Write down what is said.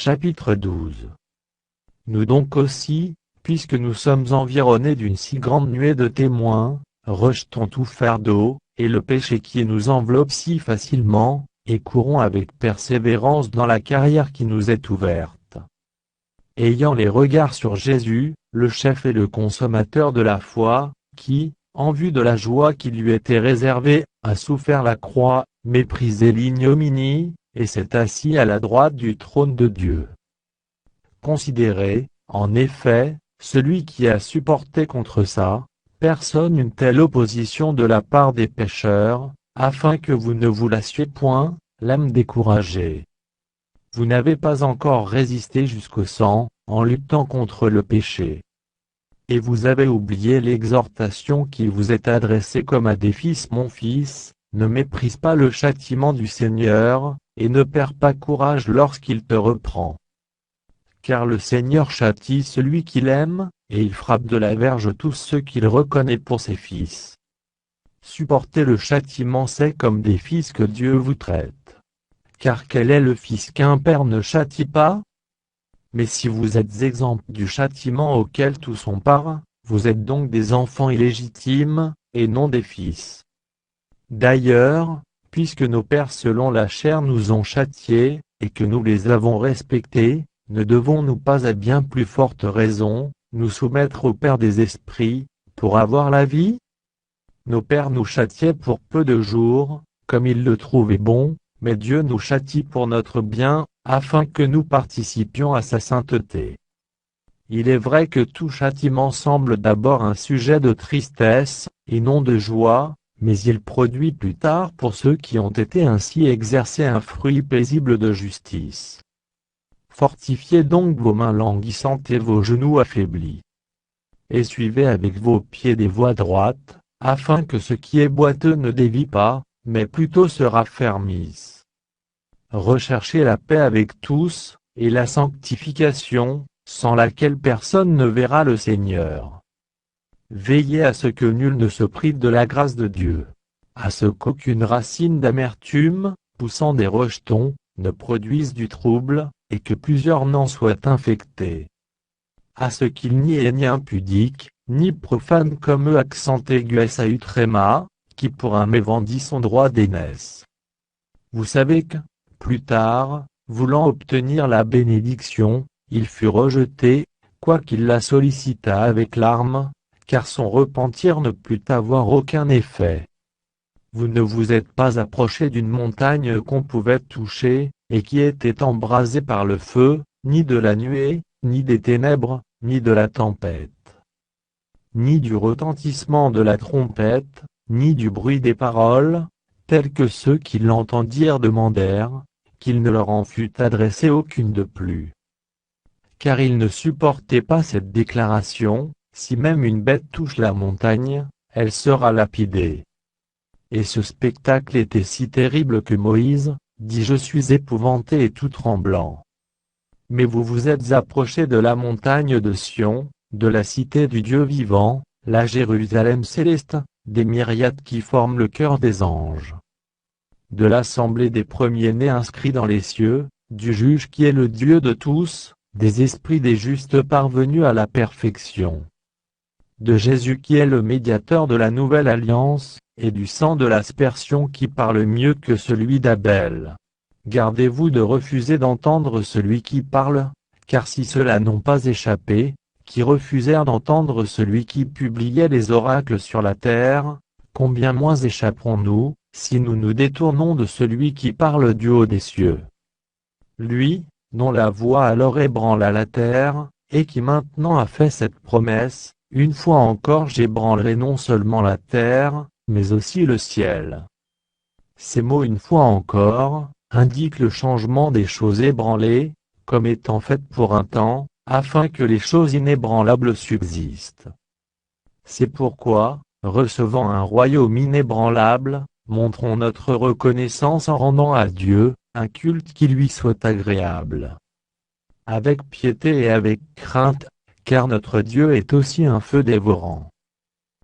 Chapitre 12. Nous donc aussi, puisque nous sommes environnés d'une si grande nuée de témoins, rejetons tout fardeau, et le péché qui nous enveloppe si facilement, et courons avec persévérance dans la carrière qui nous est ouverte. Ayant les regards sur Jésus, le chef et le consommateur de la foi, qui, en vue de la joie qui lui était réservée, a souffert la croix, méprisé l'ignominie, et s'est assis à la droite du trône de Dieu. Considérez, en effet, celui qui a supporté contre sa personne une telle opposition de la part des pécheurs, afin que vous ne vous lassiez point, l'âme découragée. Vous n'avez pas encore résisté jusqu'au sang, en luttant contre le péché. Et vous avez oublié l'exhortation qui vous est adressée comme à des fils. Mon fils, ne méprise pas le châtiment du Seigneur, et ne perds pas courage lorsqu'il te reprend. Car le Seigneur châtie celui qu'il aime, et il frappe de la verge tous ceux qu'il reconnaît pour ses fils. Supporter le châtiment, c'est comme des fils que Dieu vous traite. Car quel est le fils qu'un père ne châtie pas? Mais si vous êtes exempts du châtiment auquel tous sont part, vous êtes donc des enfants illégitimes, et non des fils. D'ailleurs, puisque nos pères selon la chair nous ont châtiés, et que nous les avons respectés, ne devons-nous pas à bien plus forte raison, nous soumettre au Père des esprits, pour avoir la vie? Nos pères nous châtiaient pour peu de jours, comme ils le trouvaient bon, mais Dieu nous châtie pour notre bien, afin que nous participions à sa sainteté. Il est vrai que tout châtiment semble d'abord un sujet de tristesse, et non de joie, mais il produit plus tard pour ceux qui ont été ainsi exercés un fruit paisible de justice. Fortifiez donc vos mains languissantes et vos genoux affaiblis. Et suivez avec vos pieds des voies droites, afin que ce qui est boiteux ne dévie pas, mais plutôt se raffermisse. Recherchez la paix avec tous, et la sanctification, sans laquelle personne ne verra le Seigneur. Veillez à ce que nul ne se prive de la grâce de Dieu, à ce qu'aucune racine d'amertume, poussant des rejetons, ne produise du trouble, et que plusieurs n'en soient infectés. À ce qu'il n'y ait ni impudique, ni profane comme eux accent aigu sautréma, qui pour un mévendit son droit d'aînesse. Vous savez que, plus tard, voulant obtenir la bénédiction, il fut rejeté, quoiqu'il la sollicitât avec larmes, car son repentir ne put avoir aucun effet. Vous ne vous êtes pas approché d'une montagne qu'on pouvait toucher, et qui était embrasée par le feu, ni de la nuée, ni des ténèbres, ni de la tempête, ni du retentissement de la trompette, ni du bruit des paroles, tels que ceux qui l'entendirent demandèrent, qu'il ne leur en fût adressé aucune de plus. Car ils ne supportaient pas cette déclaration, si même une bête touche la montagne, elle sera lapidée. Et ce spectacle était si terrible que Moïse, dit: Je suis épouvanté et tout tremblant. Mais vous vous êtes approchés de la montagne de Sion, de la cité du Dieu vivant, la Jérusalem céleste, des myriades qui forment le cœur des anges. De l'assemblée des premiers-nés inscrits dans les cieux, du juge qui est le Dieu de tous, des esprits des justes parvenus à la perfection. De Jésus qui est le médiateur de la nouvelle alliance, et du sang de l'aspersion qui parle mieux que celui d'Abel. Gardez-vous de refuser d'entendre celui qui parle, car si ceux-là n'ont pas échappé, qui refusèrent d'entendre celui qui publiait les oracles sur la terre, combien moins échapperons-nous, si nous nous détournons de celui qui parle du haut des cieux. Lui, dont la voix alors ébranla la terre, et qui maintenant a fait cette promesse: Une fois encore j'ébranlerai non seulement la terre, mais aussi le ciel. Ces mots une fois encore, indiquent le changement des choses ébranlées, comme étant faites pour un temps, afin que les choses inébranlables subsistent. C'est pourquoi, recevant un royaume inébranlable, montrons notre reconnaissance en rendant à Dieu un culte qui lui soit agréable. Avec piété et avec crainte, car notre Dieu est aussi un feu dévorant.